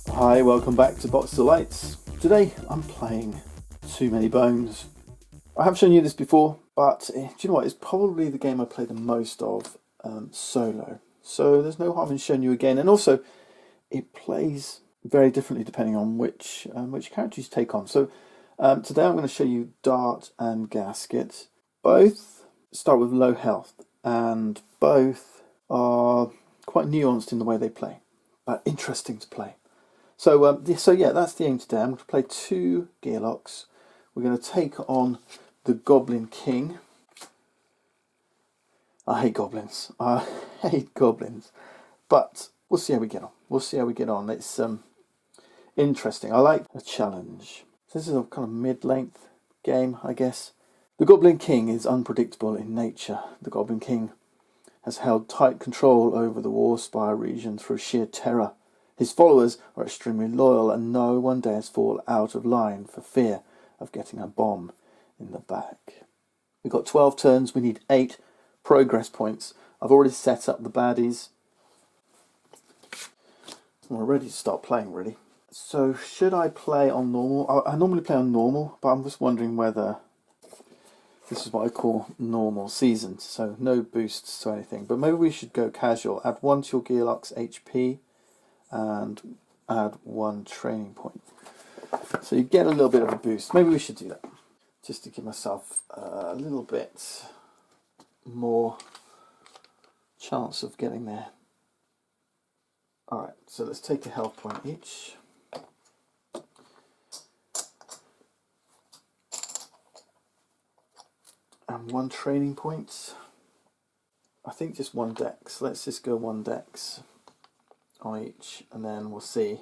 Hi, welcome back to Box of Lights. Today I'm playing Too Many Bones. I have shown you this before, but do you know what? It's probably the game I play the most of solo. So there's no harm in showing you again. And also, it plays very differently depending on which character you take on. So today I'm going to show you Dart and Gasket. Both start with low health, and both are quite nuanced in the way they play, but interesting to play. So yeah, that's the aim today. I'm going to play two Gearlocks. We're going to take on the Goblin King. I hate goblins. I hate goblins. But we'll see how we get on. We'll see how we get on. It's interesting. I like a challenge. This is a kind of mid-length game, I guess. The Goblin King is unpredictable in nature. The Goblin King has held tight control over the Warspire region through sheer terror. His followers are extremely loyal, and no one dares fall out of line for fear of getting a bomb in the back. We've got 12 turns, we need 8 progress points. I've already set up the baddies. We're ready to start playing, really. So, should I play on normal? I normally play on normal, but I'm just wondering whether this is what I call normal seasoned, so no boosts to anything. But maybe we should go casual. Add 1 to your Gearlock's HP. And add 1 training point. So you get a little bit of a boost. Maybe we should do that, just to give myself a little bit more chance of getting there. Alright, so let's take a health point each. And 1 training point. I think just 1 dex. Let's just go 1 dex on each, and then we'll see.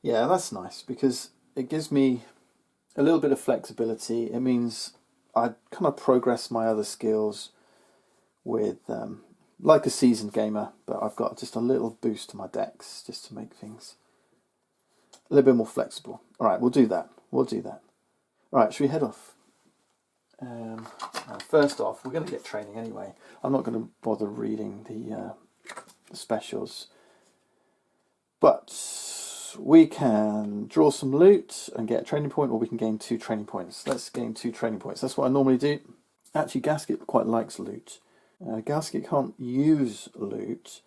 Yeah, that's nice because it gives me a little bit of flexibility. It means I kind of progress my other skills with like a seasoned gamer, but I've got just a little boost to my dex just to make things a little bit more flexible. Alright, we'll do that. Alright, should we head off? First off, we're going to get training anyway. I'm not going to bother reading the specials. But we can draw some loot and get a training point, or we can gain 2 training points. Let's gain 2 training points. That's what I normally do. Actually, Gasket quite likes loot. Gasket can't use loot,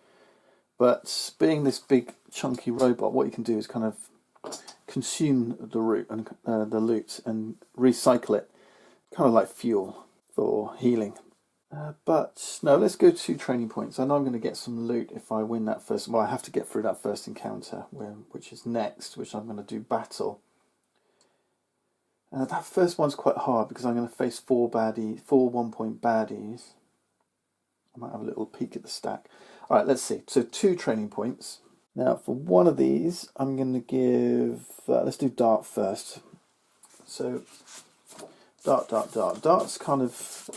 but being this big chunky robot, what you can do is kind of consume the loot and recycle it, kind of like fuel for healing. But no, let's go 2 training points. I know I'm going to get some loot if I win that first. Well, I have to get through that first encounter, which is next, which I'm going to do battle. That first one's quite hard because I'm going to face 4 1-point baddies. I might have a little peek at the stack. All right, let's see. So 2 training points. Now, for one of these, I'm going to give. Let's do Dart first. So Dart. Dart's kind of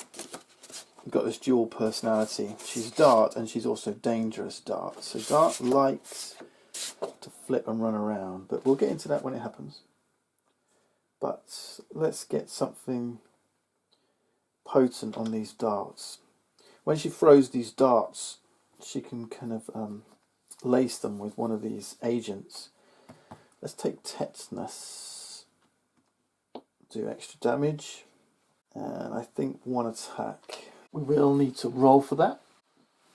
got this dual personality. She's Dart and she's also dangerous Dart. So Dart likes to flip and run around, but we'll get into that when it happens. But let's get something potent on these darts. When she throws these darts, she can kind of lace them with one of these agents. Let's take Tetanus. Do extra damage. And I think 1 attack. We will need to roll for that.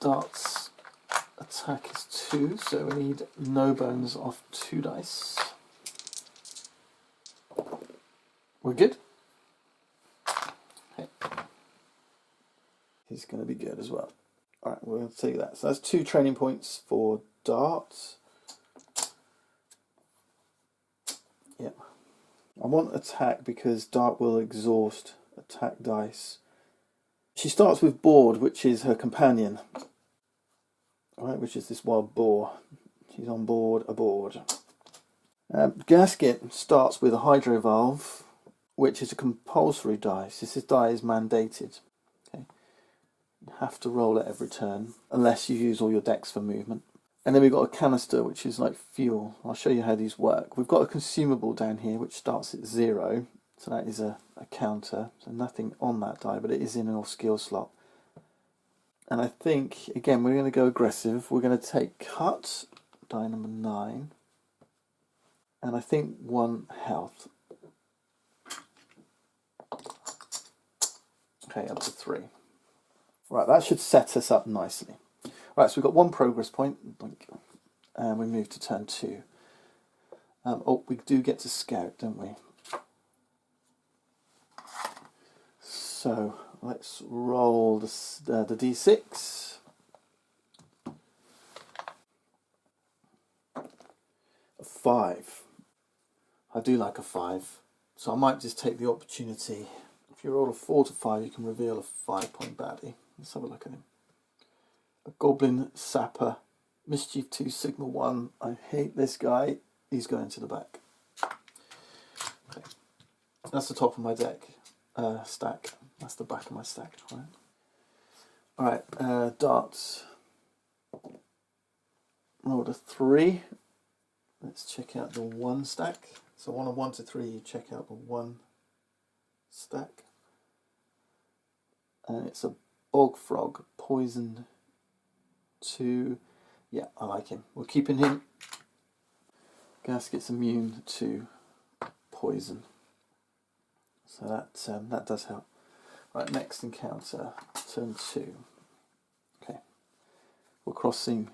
Dart's attack is 2, so we need no bones off 2 dice. We're good? Okay. He's going to be good as well. Alright, we'll take that. So that's 2 training points for Dart. Yep. I want attack because Dart will exhaust attack dice. She starts with Board, which is her companion. Alright, which is this wild boar. She's on board aboard. Gasket starts with a Hydro Valve, which is a compulsory dice. This die is mandated. Okay. You have to roll it every turn, unless you use all your decks for movement. And then we've got a canister, which is like fuel. I'll show you how these work. We've got a consumable down here, which starts at 0. So that is a counter. So nothing on that die, but it is in your skill slot. And I think, again, we're going to go aggressive. We're going to take cut, die number 9, and I think 1 health. Okay, up to 3. Right, that should set us up nicely. Right, so we've got 1 progress point, and we move to turn 2. Oh, we do get to scout, don't we? So let's roll the d6. A 5. I do like a 5, so I might just take the opportunity. If you roll a 4 to 5, you can reveal a 5-point baddie. Let's have a look at him. A Goblin Sapper, Mischief 2, Sigma 1. I hate this guy. He's going to the back. Okay, that's the top of my deck stack. That's the back of my stack. Right. All right, darts. Rolled a 3. Let's check out the 1 stack. So on a 1 to 3, you check out the 1 stack. And it's a Bog Frog, poison 2. Yeah, I like him. We're keeping him. Gasket's immune to poison. So that does help. Right, next encounter, turn 2. Okay. We're crossing,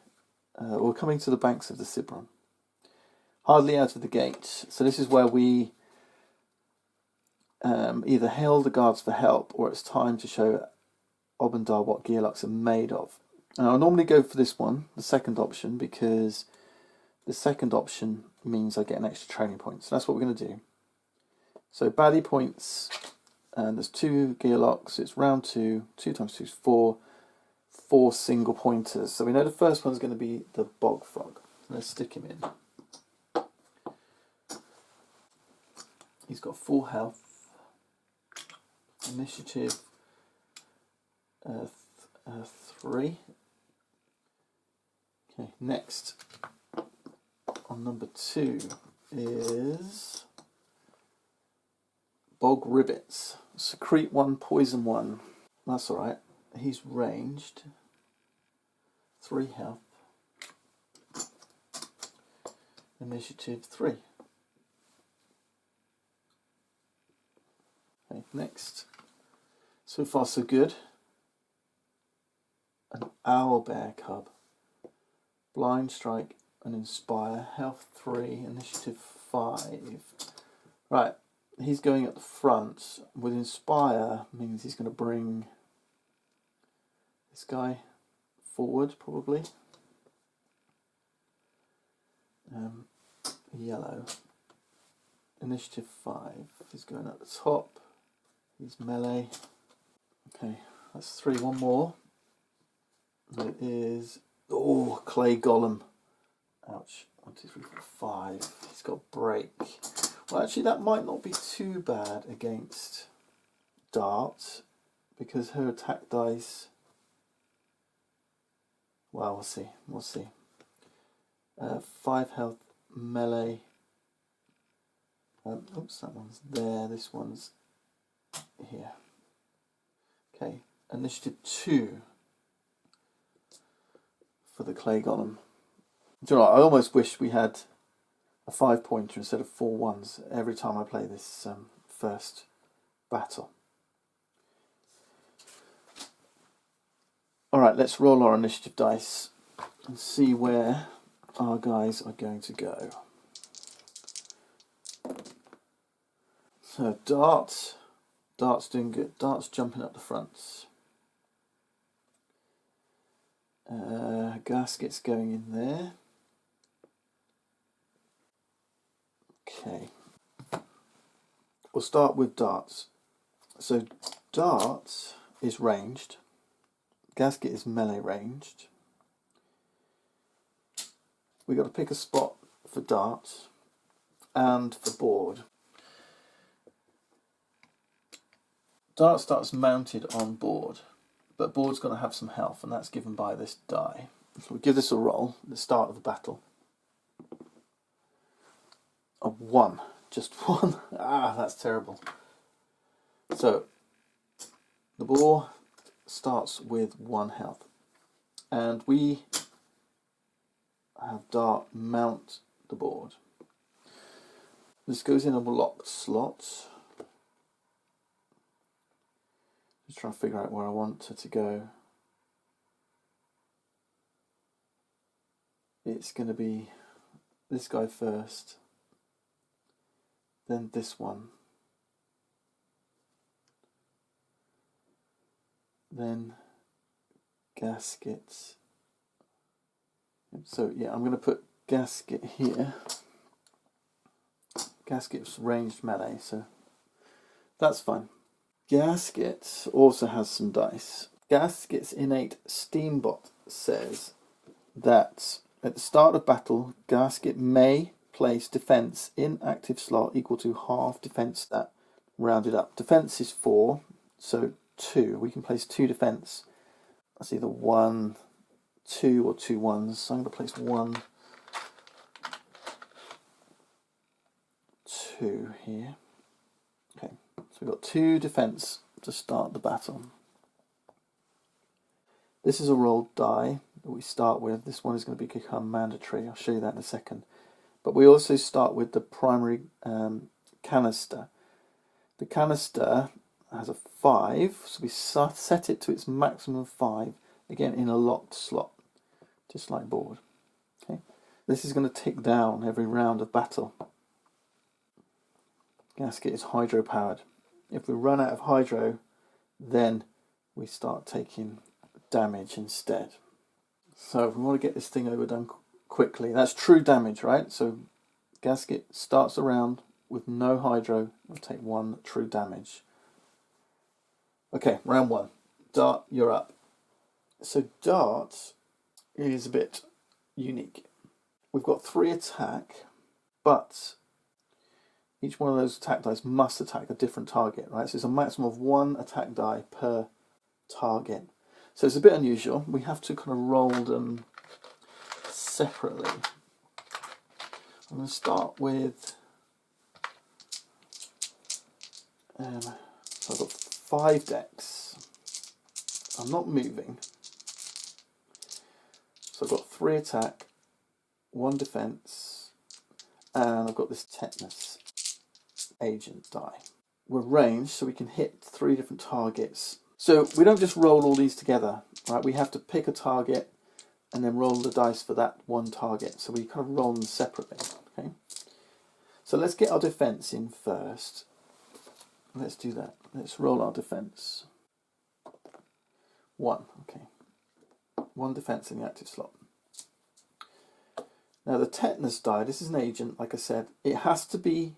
we're coming to the banks of the Cibron. Hardly out of the gate. So this is where we either hail the guards for help, or it's time to show Obendar what Gearlocks are made of. And I'll normally go for this one, the second option, because the second option means I get an extra training point. So that's what we're going to do. So baddie points, and there's 2 Gearlocks. It's round 2. 2 times 2 is 4. 4 single pointers. So we know the first one's going to be the Bog Frog. Let's stick him in. He's got 4 health. Initiative 3. Okay, next on number 2 is Bog Ribbits. Secrete 1, poison 1. That's alright. He's ranged. 3 health. Initiative 3. Okay, next. So far so good. An Owlbear Cub. Blind Strike and Inspire. Health 3, Initiative 5. Right, he's going at the front. With Inspire means he's going to bring this guy forward, probably. Yellow. Initiative 5. He's going at the top. He's melee. Okay, that's 3. One more. It is, oh, Clay Golem. Ouch. 1, 2, 3, 4, 5. He's got break. Well, actually, that might not be too bad against Dart, because her attack dice. Well, we'll see. We'll see. 5 health, melee. Oops, that one's there. This one's here. Okay, initiative 2 for the Clay Golem. Do you know what? I almost wish we had a 5-pointer instead of 4 ones every time I play this first battle. Alright, let's roll our initiative dice and see where our guys are going to go. So Dart's doing good. Dart's jumping up the fronts. Gasket's going in there. Okay. We'll start with Darts. So Dart is ranged. Gasket is melee ranged. We've got to pick a spot for Dart and for board. Dart starts mounted on board, but board's got to have some health, and that's given by this die. So we'll give this a roll at the start of the battle. A 1. Just 1. Ah, that's terrible. So the boar starts with 1 health. And we have Dart mount the board. This goes in a locked slot. Just trying to figure out where I want it to go. It's going to be this guy first, then this one, then Gasket. So yeah, I'm going to put Gasket here. Gasket's ranged melee, so that's fine. Gasket also has some dice. Gasket's innate Steambot says that at the start of battle, Gasket may place defense in active slot equal to half defense stat rounded up. Defense is 4, so 2. We can place 2 defense. That's either 1, 2, or 2 ones. So I'm going to place 1, 2 here. Okay, so we've got 2 defense to start the battle. This is a rolled die that we start with. This one is going to become mandatory. I'll show you that in a second. But we also start with the primary canister. The canister has a 5, so we set it to its maximum 5, again in a locked slot, just like board. Okay, this is going to tick down every round of battle. Gasket is hydro powered. If we run out of hydro, then we start taking damage instead. So if we want to get this thing overdone quickly, that's true damage, right? So Gasket starts a round with no hydro, we'll take 1 true damage. Okay, round 1. Dart, you're up. So Dart is a bit unique. We've got 3 attack, but each one of those attack dice must attack a different target, right? So it's a maximum of 1 attack die per target. So it's a bit unusual. We have to kind of roll them separately. I'm going to start with, so I've got 5 decks. I'm not moving. So I've got 3 attack, 1 defense, and I've got this tetanus agent die. We're ranged, so we can hit 3 different targets. So we don't just roll all these together, right? We have to pick a target and then roll the dice for that one target. So we kind of roll them separately, okay? So let's get our defense in first. Let's do that. Let's roll our defense. 1, okay. 1 defense in the active slot. Now the tetanus die, this is an agent, like I said, it has to be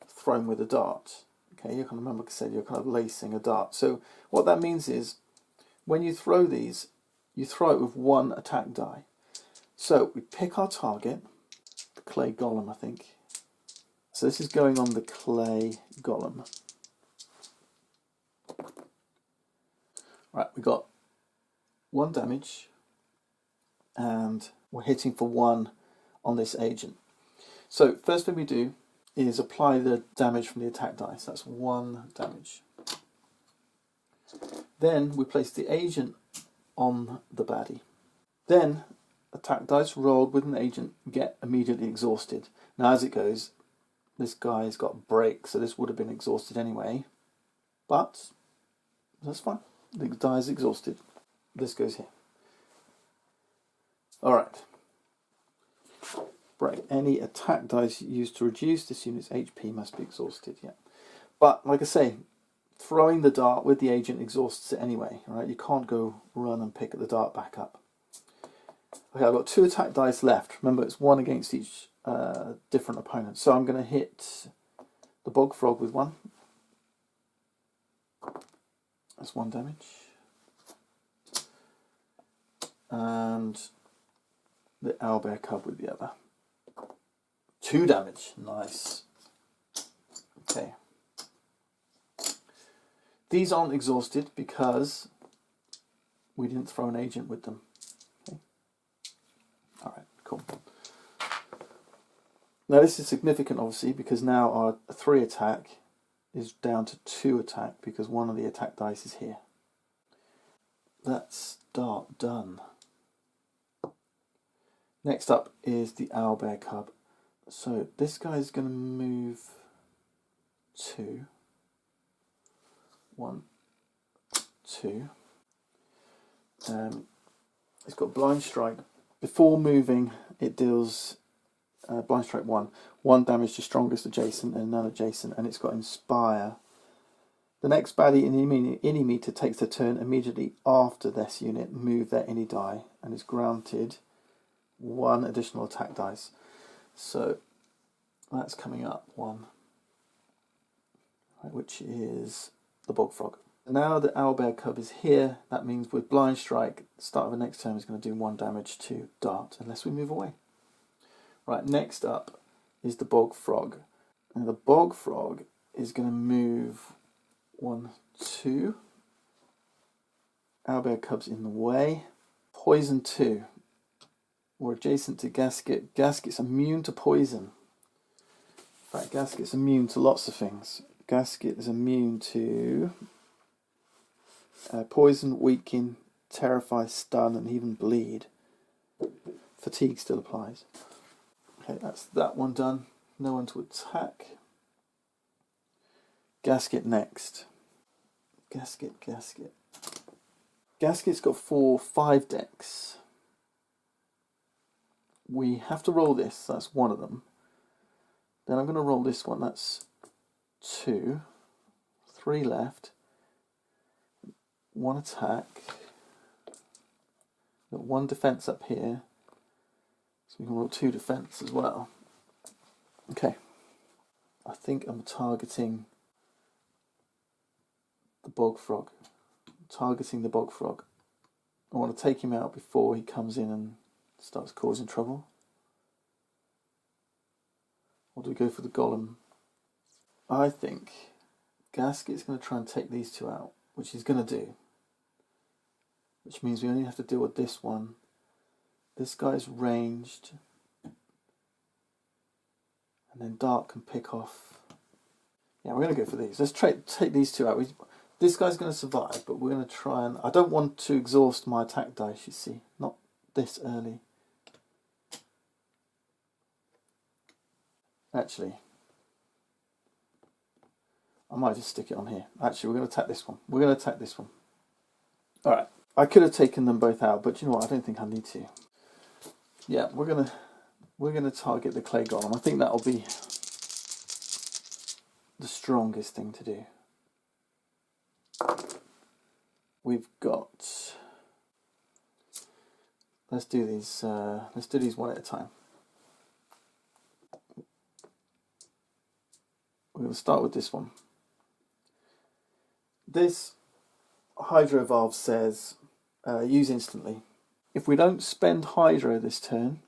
thrown with a dart. Okay, you can remember, like I said, you're kind of lacing a dart. So what that means is, when you throw these, you throw it with 1 attack die. So we pick our target, the clay golem, I think. So this is going on the clay golem. Right, we got 1 damage, and we're hitting for 1 on this agent. So first thing we do is apply the damage from the attack dice. That's 1 damage. Then we place the agent on the baddie. Then attack dice rolled with an agent get immediately exhausted. Now as it goes, this guy's got break, so this would have been exhausted anyway. But that's fine. The die is exhausted. This goes here. Alright. Break. Any attack dice used to reduce this unit's HP must be exhausted. Yeah, but like I say, throwing the dart with the agent exhausts it anyway. Right? You can't go run and pick the dart back up. Okay, I've got 2 attack dice left. Remember, it's 1 against each different opponent. So I'm going to hit the bog frog with 1. That's 1 damage. And the owlbear cub with the other. 2 damage. Nice. Okay. These aren't exhausted because we didn't throw an agent with them. Okay. Alright, cool. Now this is significant obviously because now our 3 attack is down to 2 attack because one of the attack dice is here. That's dart done. Next up is the owlbear cub. So this guy's going to move 2. 1, 2. It's got blind strike. Before moving, it deals blind strike 1. 1 damage to strongest adjacent and non-adjacent, and it's got inspire. The next baddie in the ini meter takes a turn immediately after this unit move their ini die and is granted 1 additional attack dice. So that's coming up 1, right, which is the bog frog. Now the owlbear cub is here. That means with blind strike, the start of the next turn is going to do 1 damage to dart unless we move away. Right, next up is the bog frog. And the bog frog is going to move 1, 2. Owlbear cub's in the way. Poison 2. We're adjacent to Gasket. Gasket's immune to poison. In fact, Gasket's immune to lots of things. Gasket is immune to poison, weaken, terrify, stun, and even bleed. Fatigue still applies. Okay, that's that one done. No one to attack. Gasket next. Gasket. Gasket's got 5 decks. We have to roll this, that's one of them. Then I'm going to roll this one, that's 2. 3 left. 1 attack. Got 1 defense up here. So we can roll 2 defense as well. Okay. I think I'm targeting the bog frog. Targeting the bog frog. I want to take him out before he comes in and starts causing trouble. Or do we go for the golem? I think Gasket's going to try and take these 2 out, which he's going to do. Which means we only have to deal with this one. This guy's ranged. And then Dark can pick off. Yeah, we're going to go for these. Let's take these 2 out. This guy's going to survive, but we're going to try and... I don't want to exhaust my attack dice, you see. Not this early. Actually, I might just stick it on here. Actually, we're going to attack this one. We're going to attack this one. Alright. I could have taken them both out, but you know what? I don't think I need to. Yeah, we're gonna target the clay golem. I think that'll be the strongest thing to do. We've got... Let's do these one at a time. We're going to start with this one. This Hydro Valve says use instantly. If we don't spend Hydro this turn,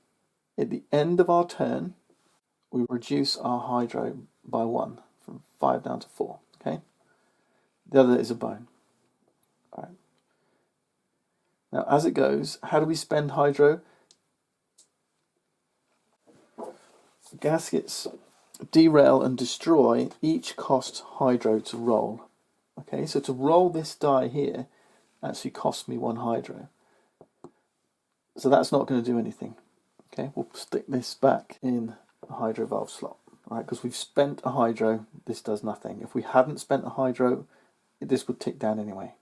at the end of our turn, we reduce our Hydro by 1, from 5 down to 4. Okay. The other is a bone. All right. Now, as it goes, how do we spend Hydro? Gaskets derail and destroy each cost Hydro to roll. Okay, so to roll this die here actually costs me 1 Hydro. So that's not going to do anything. Okay, we'll stick this back in the Hydro Valve slot. Right, because we've spent a Hydro, this does nothing. If we hadn't spent a Hydro, this would tick down anyway.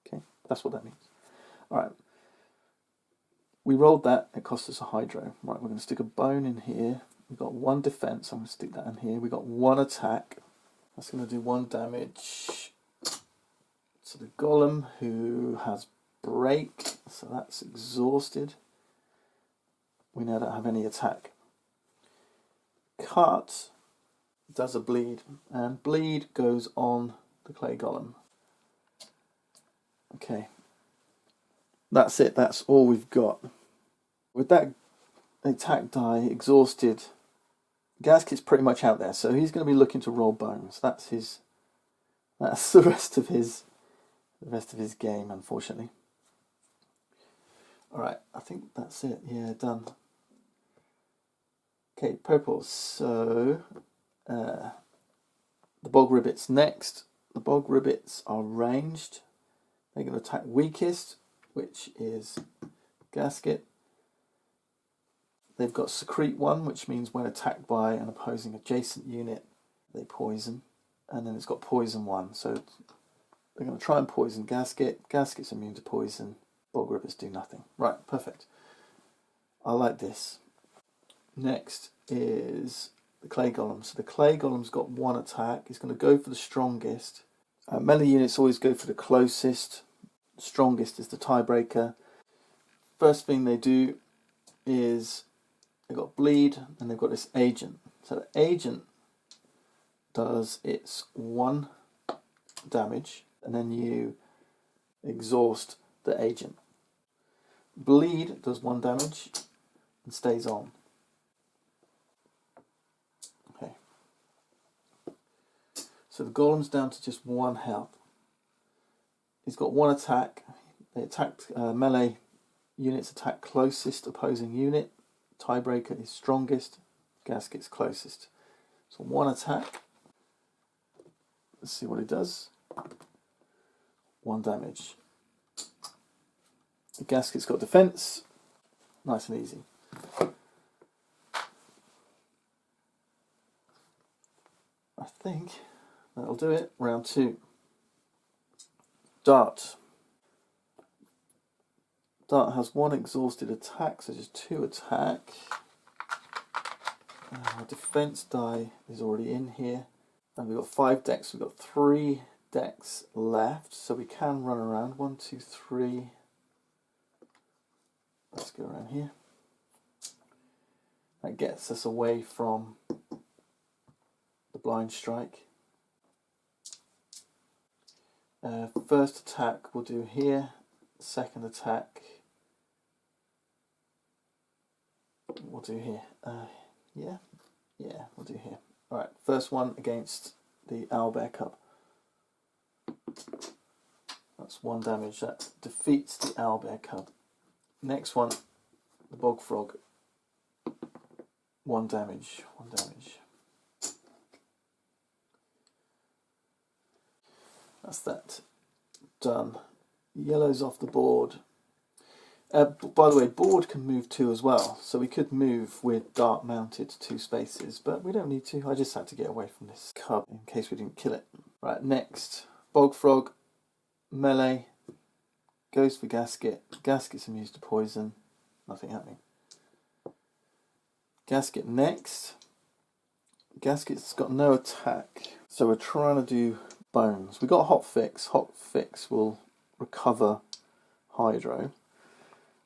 Okay, that's what that means. Alright, we rolled that, it cost us a Hydro. Right, we're going to stick a bone in here. We've got 1 defense, I'm going to stick that in here. We've got 1 attack. That's going to do 1 damage to the golem, who has break, so that's exhausted. We now don't have any attack. Cut does a bleed, and bleed goes on the clay golem. Okay, that's it, that's all we've got. With that attack die exhausted, Gasket's pretty much out there, so he's going to be looking to roll bones. That's the rest of his game, unfortunately. Alright, I think that's it. Yeah, done. Okay, purple. So, the bog ribbits next. The bog ribbits are ranged. They're going to attack weakest, which is Gasket. They've got secrete 1, which means when attacked by an opposing adjacent unit, they poison. And then it's got poison 1, so they're going to try and poison Gasket. Gasket's immune to poison. Bog Ribbits do nothing. Right, perfect. I like this. Next is the Clay Golem. So the Clay Golem's got 1 attack. He's going to go for the strongest. Melee units always go for the closest. Strongest is the tiebreaker. First thing they do is they've got bleed and they've got this agent. So the agent does its 1 damage and then you exhaust the agent. Bleed does 1 damage and stays on. Okay. So the golem's down to just 1 health. He's got 1 attack. They attacked melee units attack closest opposing unit. Tiebreaker is strongest. Gasket's closest. So 1 attack. Let's see what it does. 1 damage. The Gasket's got defense. Nice and easy. I think that'll do it. Round 2. Dart. Dart has 1 exhausted attack, so just 2 attack. Defense die is already in here. And we've got 5 decks, we've got 3 decks left, so we can run around. 1, 2, 3. Let's go around here. That gets us away from the blind strike. First attack we'll do here. Second attack we'll do here. Yeah, we'll do here. Alright, first one against the Owlbear Cub. That's 1 damage. That defeats the Owlbear Cub. Next one, the Bog Frog. 1 damage. 1 damage. That's that. Done. Yellow's off the board. By the way, board can move 2 as well, so we could move with dart mounted 2 spaces, but we don't need to. I just had to get away from this cub in case we didn't kill it. Right, next, Bog Frog, melee, goes for Gasket. Gasket's immune to poison, nothing happening. Gasket next. Gasket's got no attack, so we're trying to do bones. We got Hot Fix. Hot Fix will recover Hydro.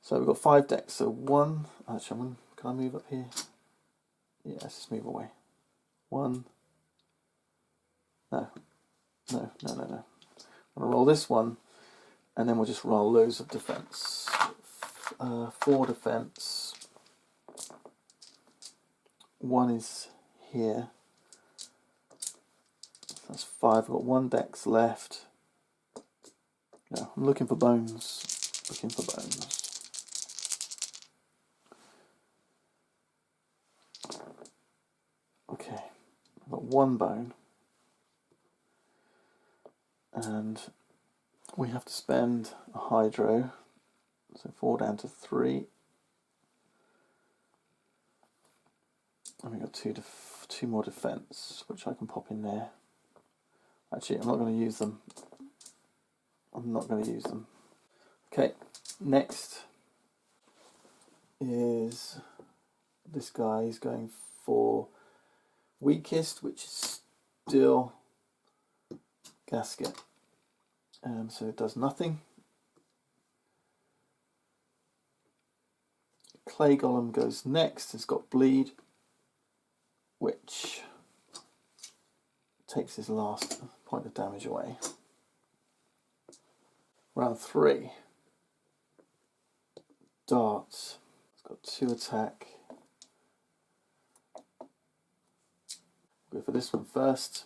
So we've got 5 decks. So 1. Actually, can I move up here? Yeah, let's just move away. 1. No. I'm going to roll this one, and then we'll just roll loads of defense. 4 defense. 1 is here. That's 5. I've got 1 dex left. No, I'm looking for bones. Looking for bones. Okay, I've got 1 bone. And we have to spend a Hydro. So 4 down to 3. And we've got 2 more defense, which I can pop in there. Actually, I'm not going to use them. Okay, next is this guy. He's going for weakest, which is still Gasket. So it does nothing. Clay Golem goes next. It's got bleed, which takes his last point of damage away. Round 3. Darts. It's got 2 attack. Go for this one first.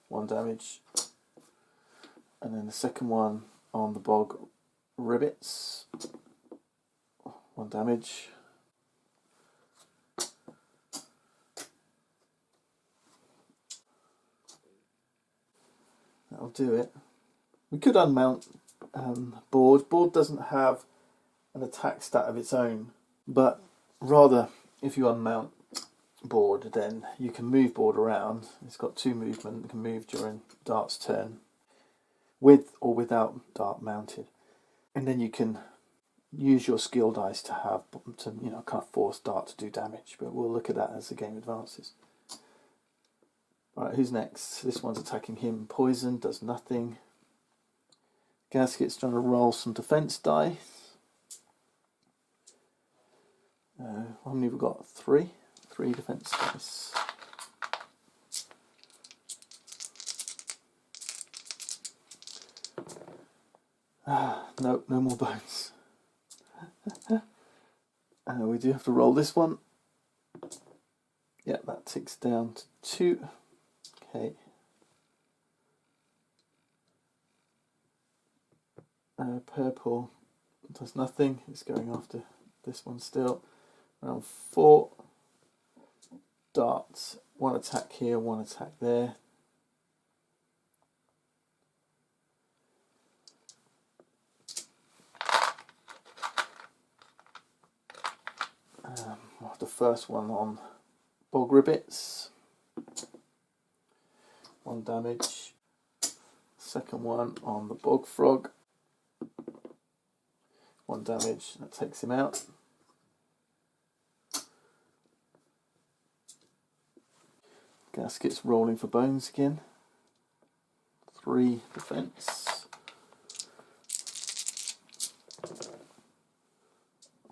1 damage. And then the second one on the Bog Ribbits. 1 damage. That'll do it. We could unmount board. Board doesn't have an attack stat of its own. But rather, if you unmount board, then you can move board around. It's got 2 movement. You can move during Dart's turn, with or without Dart mounted, and then you can use your skill dice to kind of force Dart to do damage. But we'll look at that as the game advances. All right, who's next? This one's attacking him. Poison does nothing. Gasket's trying to roll some defense dice. How many have we got? 3 defense dice. No more bones. We do have to roll this one. Yeah, that ticks down to 2. Okay. Purple does nothing. It's going after this one still. Round 4. Darts. 1 attack here, 1 attack there. The first one on Bog Ribbits. 1 damage. Second one on the Bog Frog. 1 damage. That takes him out. Gasket's rolling for bones again. 3 defense.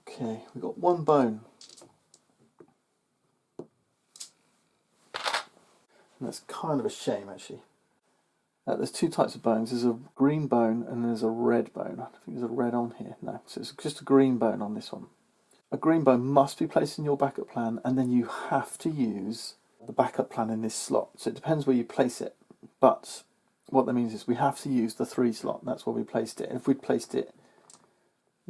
Okay, we've got 1 bone. And that's kind of a shame, actually. There's 2 types of bones. There's a green bone and there's a red bone. I think there's a red on here. No, so it's just a green bone on this one. A green bone must be placed in your backup plan, and then you have to use the backup plan in this slot. So it depends where you place it. But what that means is we have to use the 3 slot. That's where we placed it. If we'd placed it,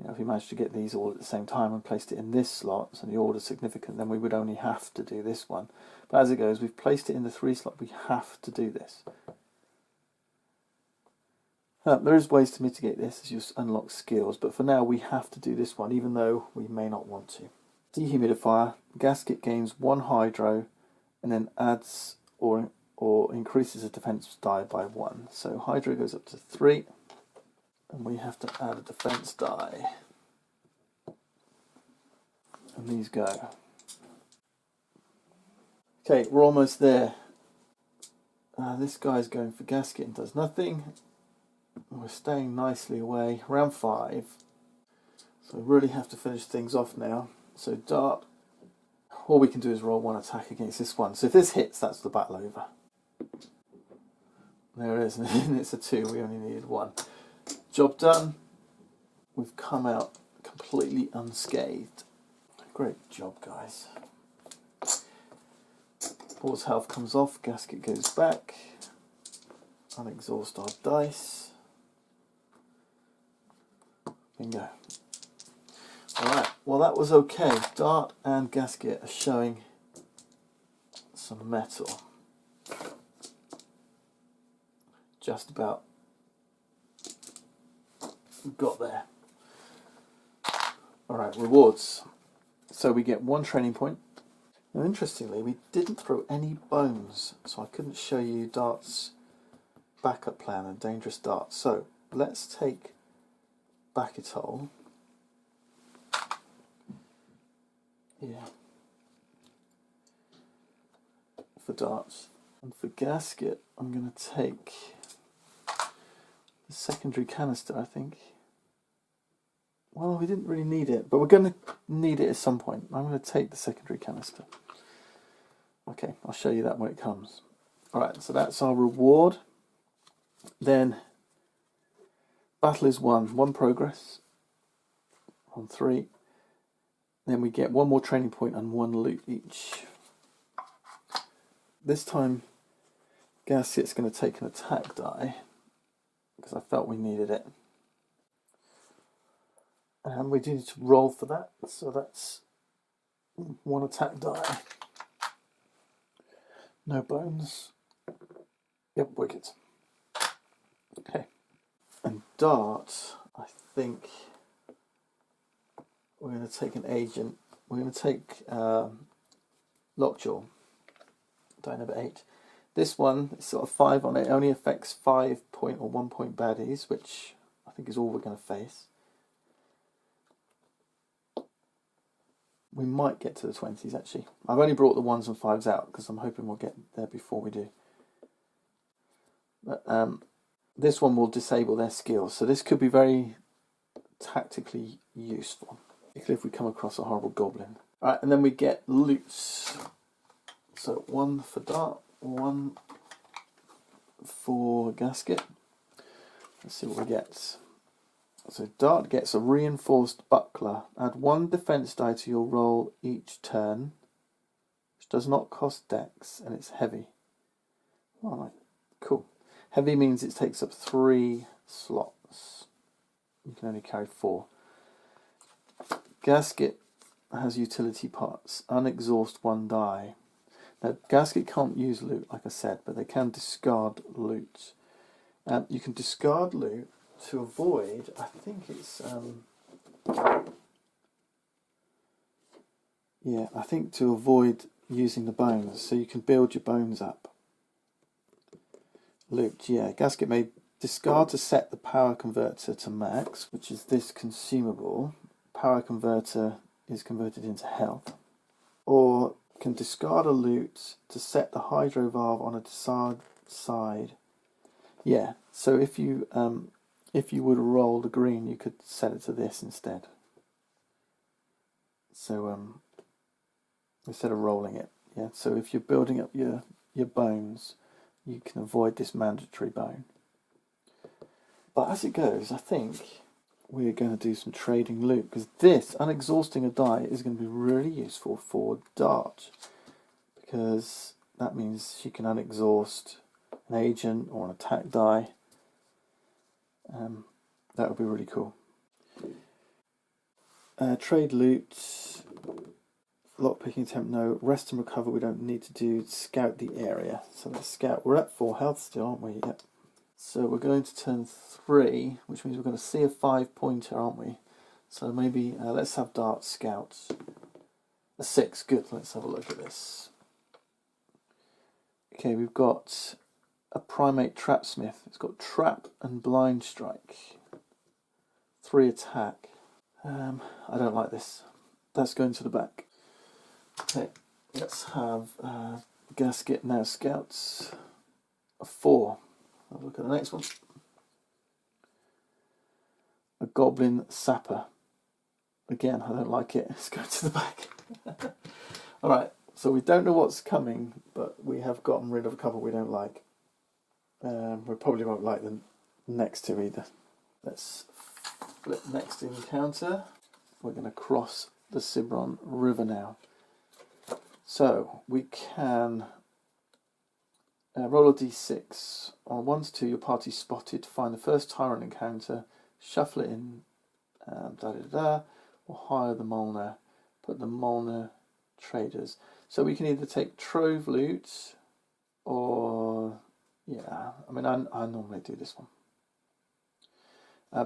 if we managed to get these all at the same time and placed it in this slot, so the order's significant, then we would only have to do this one. But as it goes, we've placed it in the 3 slot. We have to do this. There is ways to mitigate this as you unlock skills, but for now we have to do this one, even though we may not want to. Dehumidifier. Gasket gains 1 hydro and then adds or increases a defense die by 1. So hydro goes up to 3, and we have to add a defense die. And these go. Okay, we're almost there. This guy's going for Gasket and does nothing. We're staying nicely away. Round 5. So we really have to finish things off now. So Dart, all we can do is roll 1 attack against this one. So if this hits, that's the battle over. There it is, and it's a 2. We only needed 1. Job done. We've come out completely unscathed. Great job, guys. Board's health comes off. Gasket goes back. Unexhaust our dice. Bingo. Alright, well that was okay. Dart and Gasket are showing some metal. Just about got there. Alright, rewards. So we get 1 training point. Now interestingly, we didn't throw any bones, so I couldn't show you Dart's backup plan and dangerous Dart. So let's take Backetole. Yeah. For Darts. And for Gasket, I'm going to take the secondary canister, I think. Well, we didn't really need it, but we're going to need it at some point. I'm going to take the secondary canister. Okay, I'll show you that when it comes. Alright, so that's our reward. Then, battle is 1. 1 progress. On 3. Then we get 1 more training point and 1 loot each. This time, Gasket's going to take an attack die, because I felt we needed it. And we do need to roll for that, so that's 1 attack die. No bones. Yep, wicked. Okay. And Dart, I think we're going to take an agent. We're going to take Lockjaw, die number 8. This one is sort of 5 on it. It only affects 5-point or 1-point baddies, which I think is all we're going to face. We might get to the 20s actually. I've only brought the 1s and 5s out because I'm hoping we'll get there before we do. But this one will disable their skills, so this could be very tactically useful, particularly if we come across a horrible goblin. Alright, and then we get loots. So 1 for Dart, 1 for Gasket. Let's see what we get. So Dart gets a reinforced buckler. Add 1 defense die to your roll each turn, which does not cost dex, and it's heavy. Alright, cool. Heavy means it takes up 3 slots. You can only carry 4. Gasket has utility parts. Unexhaust 1 die. Now, Gasket can't use loot, like I said, but they can discard loot. You can discard loot to avoid, I think it's, yeah, I think to avoid using the bones, so you can build your bones up. Loot, yeah, Gasket may discard to set the power converter to max, which is this consumable. Power converter is converted into health. Or can discard a loot to set the hydro valve on a desired side. Yeah, so if you would roll the green, you could set it to this instead. So instead of rolling it, yeah. So if you're building up your bones, you can avoid this mandatory bone. But as it goes, I think we're going to do some trading loot, because this, unexhausting a die, is going to be really useful for Dart, because that means she can unexhaust an agent or an attack die. That would be really cool. Trade loot, lockpicking attempt, no. Rest and recover we don't need to do. Scout the area. So let's scout. We're at 4 health still, aren't we? Yep. So we're going to turn 3, which means we're going to see a 5-pointer, aren't we? So maybe let's have Dart scout. A 6, good. Let's have a look at this. Okay, we've got a primate trapsmith. It's got trap and blind strike. 3 attack. I don't like this. That's going to the back. Okay, let's have Gasket now scouts. A 4. Have a look at the next one. A goblin sapper. Again, I don't like it. Let's go to the back. Alright, so we don't know what's coming, but we have gotten rid of a couple we don't like. We probably won't like the next 2 either. Let's flip next encounter. We're going to cross the Cibron River now. So we can roll a d6. On 1 to 2, your party spotted. Find the first Tyrant encounter, shuffle it in, or hire the Molnar. Put the Molnar traders. So we can either take Trove loot, or yeah, I mean I normally do this one.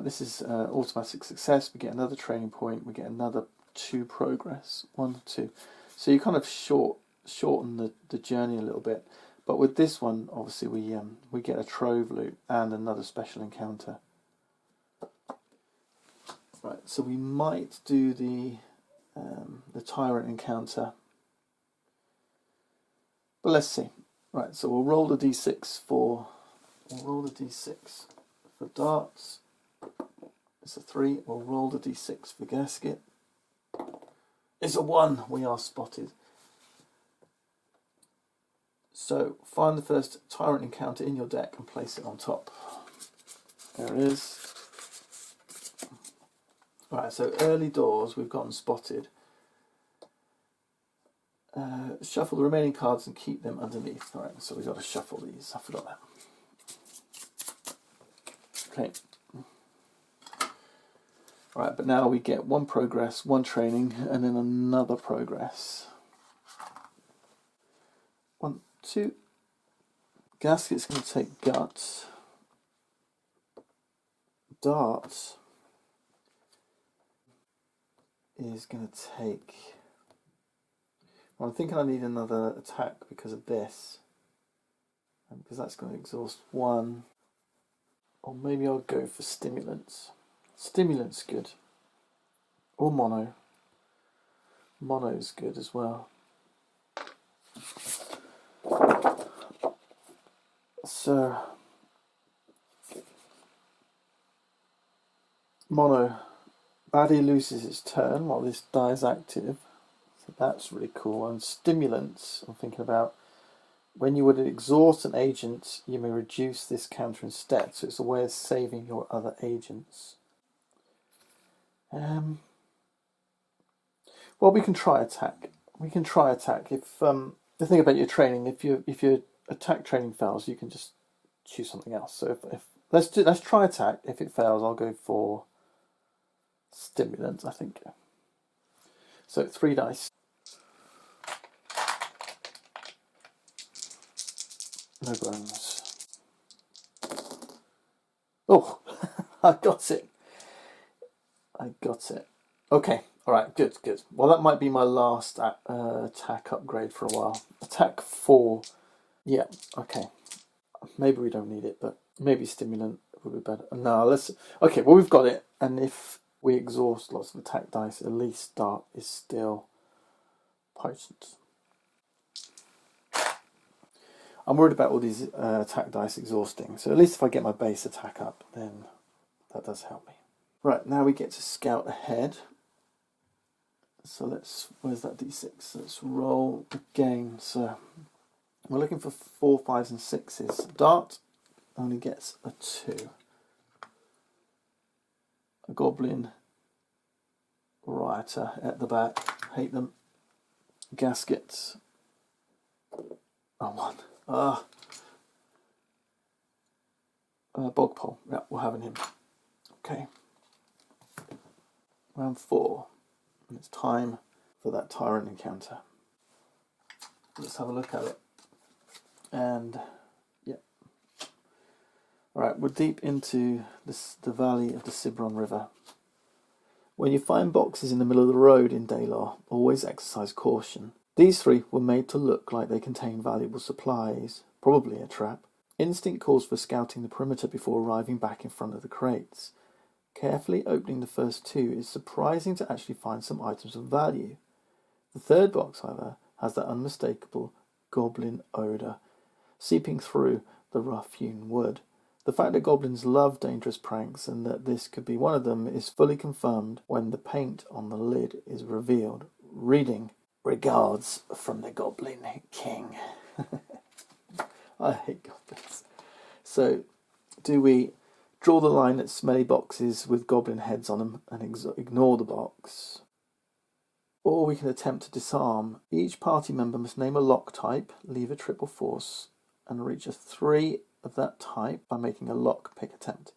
This is automatic success. We get another training point. We get another 2 progress. 1 to 2. So you kind of shorten the journey a little bit. But with this one, obviously we get a trove loot and another special encounter. Right. So we might do the Tyrant encounter. But let's see. Right. So we'll roll the d6 for darts. It's a 3. We'll roll the d6 for Gasket. It's a 1. We are spotted. So find the first Tyrant encounter in your deck and place it on top. There it is. Right, so early doors we've gotten spotted. Shuffle the remaining cards and keep them underneath. Alright, so we've got to shuffle these. I forgot that. Okay. Right, but now we get 1 progress, 1 training, and then another progress. 1, 2. Gasket's going to take guts. Darts. is going to take... Well, I'm thinking I need another attack because of this. Because that's going to exhaust one. Or maybe I'll go for stimulants. Stimulant's good. Or mono. Mono's good as well. So, mono. Baddie loses its turn while this die is active. So that's really cool. And stimulants, I'm thinking about, when you would exhaust an agent, you may reduce this counter instead. So it's a way of saving your other agents. Well, we can try attack. We can try attack. If the thing about your training, if your attack training fails, you can just choose something else. So if let's try attack. If it fails, I'll go for stimulant, I think. So 3 dice. No bones. Oh, I got it. I got it. Okay, alright, good. Well, that might be my last attack upgrade for a while. Attack 4. Yeah, okay. Maybe we don't need it, but maybe stimulant would be better. No, let's... Okay, well, we've got it. And if we exhaust lots of attack dice, at least Dart is still potent. I'm worried about all these attack dice exhausting. So at least if I get my base attack up, then that does help me. Right, now we get to scout ahead. So let's, where's that d6? Let's roll again. So we're looking for 4, 5s and 6s. Dart only gets a 2. A goblin rioter at the back. Hate them. Gasket. Oh, 1. Bogpole. Yeah, we're having him. Okay. Round 4. And it's time for that Tyrant encounter. Let's have a look at it. And, yeah. Alright, we're deep into the valley of the Cibron River. When you find boxes in the middle of the road in Daylor, always exercise caution. These 3 were made to look like they contain valuable supplies, probably a trap. Instinct calls for scouting the perimeter before arriving back in front of the crates. Carefully opening the first 2 is surprising to actually find some items of value. The 3rd box, however, has that unmistakable goblin odour, seeping through the rough-hewn wood. The fact that goblins love dangerous pranks and that this could be one of them is fully confirmed when the paint on the lid is revealed, reading, "Regards from the Goblin King." I hate goblins. So, do we draw the line at smelly boxes with goblin heads on them and ignore the box? Or we can attempt to disarm. Each party member must name a lock type, leave a triple force, and reach a 3 of that type by making a lock pick attempt.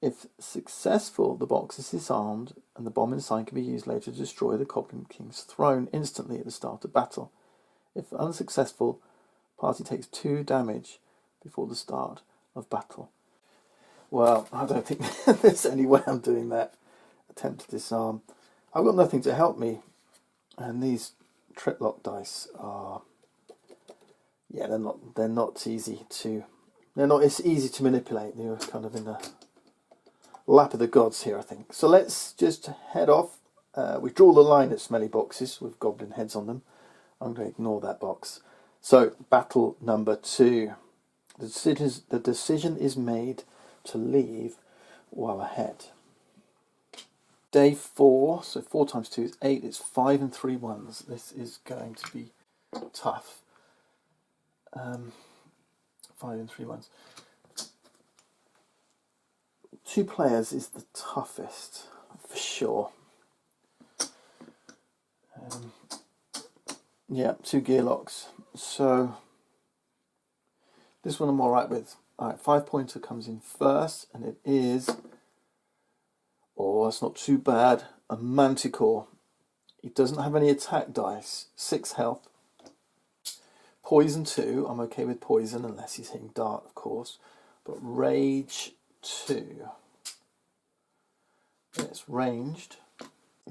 If successful, the box is disarmed and the bomb inside can be used later to destroy the Goblin King's throne instantly at the start of battle. If unsuccessful, party takes 2 damage before the start of battle. Well, I don't think there's any way I'm doing that. Attempt to disarm. I've got nothing to help me. And these triplock dice are... Yeah, they're not easy to... It's easy to manipulate. They're kind of in the lap of the gods here, I think. So let's just head off. We draw the line at smelly boxes with goblin heads on them. I'm going to ignore that box. So, battle number 2. The decision is made to leave while ahead. Day 4, so 4 times 2 is 8. It's 5 and 3 1s. This is going to be tough. 5 and 3 1s. 2 players is the toughest, for sure. Yeah, 2 Gearlocks. So, this one I'm alright with. Alright, 5-pointer comes in first, and it is... Oh, that's not too bad. A Manticore. It doesn't have any attack dice. 6 health. Poison 2. I'm okay with poison, unless he's hitting dart, of course. But Rage 2. It's ranged.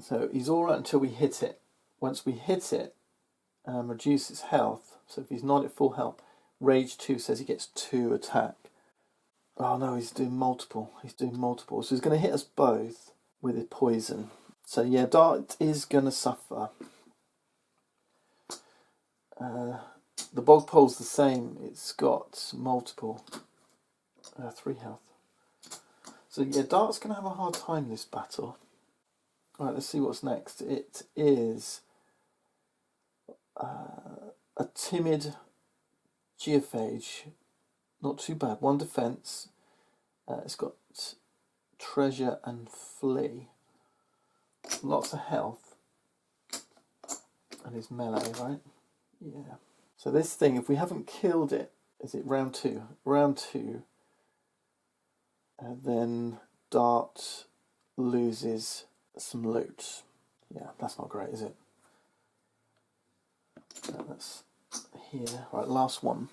So he's all right until we hit it. Once we hit it, reduce its health. So if he's not at full health, Rage 2 says he gets 2 attack. Oh no, he's doing multiple. He's doing multiple. So he's going to hit us both with his poison. So yeah, Dart is going to suffer. The Bog Pole's the same. It's got multiple. 3 health. So yeah, Dart's going to have a hard time this battle. Alright, let's see what's next. It is a timid Geophage. Not too bad. 1 defense. It's got treasure and flee. Lots of health. And his melee, right? Yeah. So this thing, if we haven't killed it, is it round 2? Round 2. Then Dart loses some loot. Yeah, that's not great, is it? That's here. Right, last one.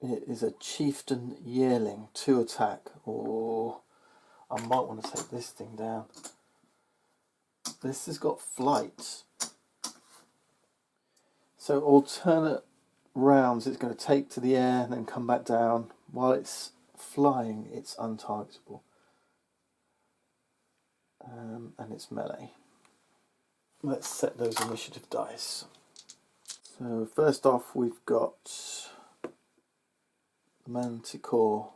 It is a Chieftain Yearling, 2 attack. Or I might want to take this thing down. This has got flight. So alternate rounds it's going to take to the air and then come back down. While it's flying, it's untargetable. And it's melee. Let's set those initiative dice. So first off we've got Manticore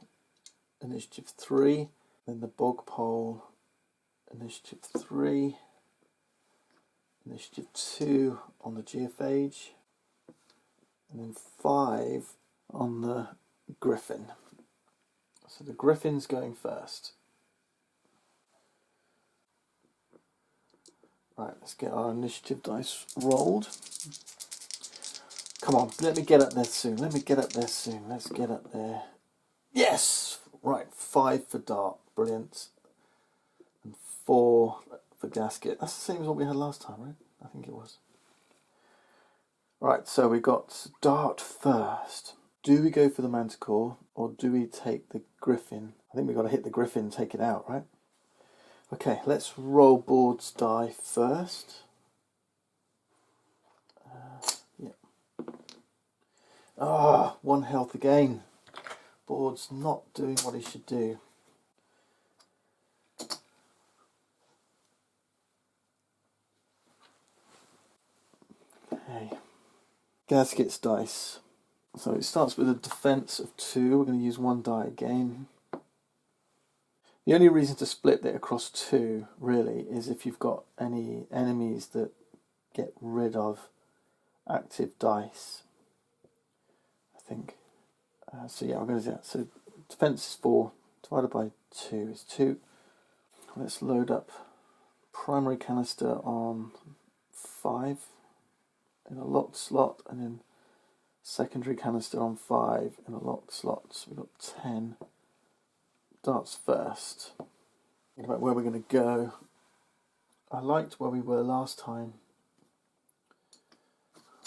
initiative 3, then the Bog Pole initiative 3, initiative 2 on the Geophage, and then 5 on the Griffin. So the Griffin's going first. Right, let's get our initiative dice rolled. Come on, let me get up there soon. Let's get up there. Yes! Right, 5 for Dart. Brilliant. And 4 for Gasket. That's the same as what we had last time, right? I think it was. Right, so we got Dart first. Do we go for the Manticore or do we take the Griffin? I think we've got to hit the Griffin and take it out, right? Okay, let's roll boards die first. Yeah. 1 health again. Board's not doing what he should do. Okay. Gasket's dice. So it starts with a defense of 2. We're going to use 1 die again. The only reason to split it across 2, really, is if you've got any enemies that get rid of active dice, I think. So yeah, we're going to do that. So defense is 4, divided by 2 is 2. Let's load up primary canister on 5 in a locked slot, and then secondary canister on 5 in a locked slot. So we've got 10. Darts first. Think about where we're going to go. I liked where we were last time.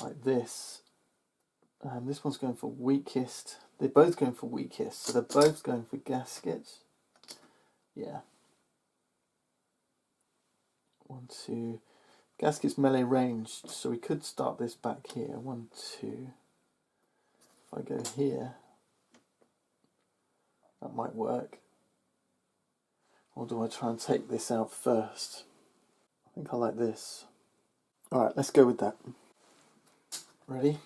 Like this. This one's going for weakest. They're both going for weakest, so they're both going for Gaskets. Yeah. 1, 2. Gasket's melee ranged, so we could start this back here. 1, 2. If I go here, that might work. Or do I try and take this out first? I think I like this. Alright, let's go with that. Ready?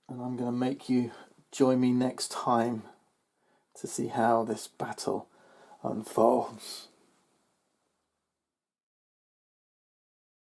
And I'm going to make you join me next time to see how this battle unfolds.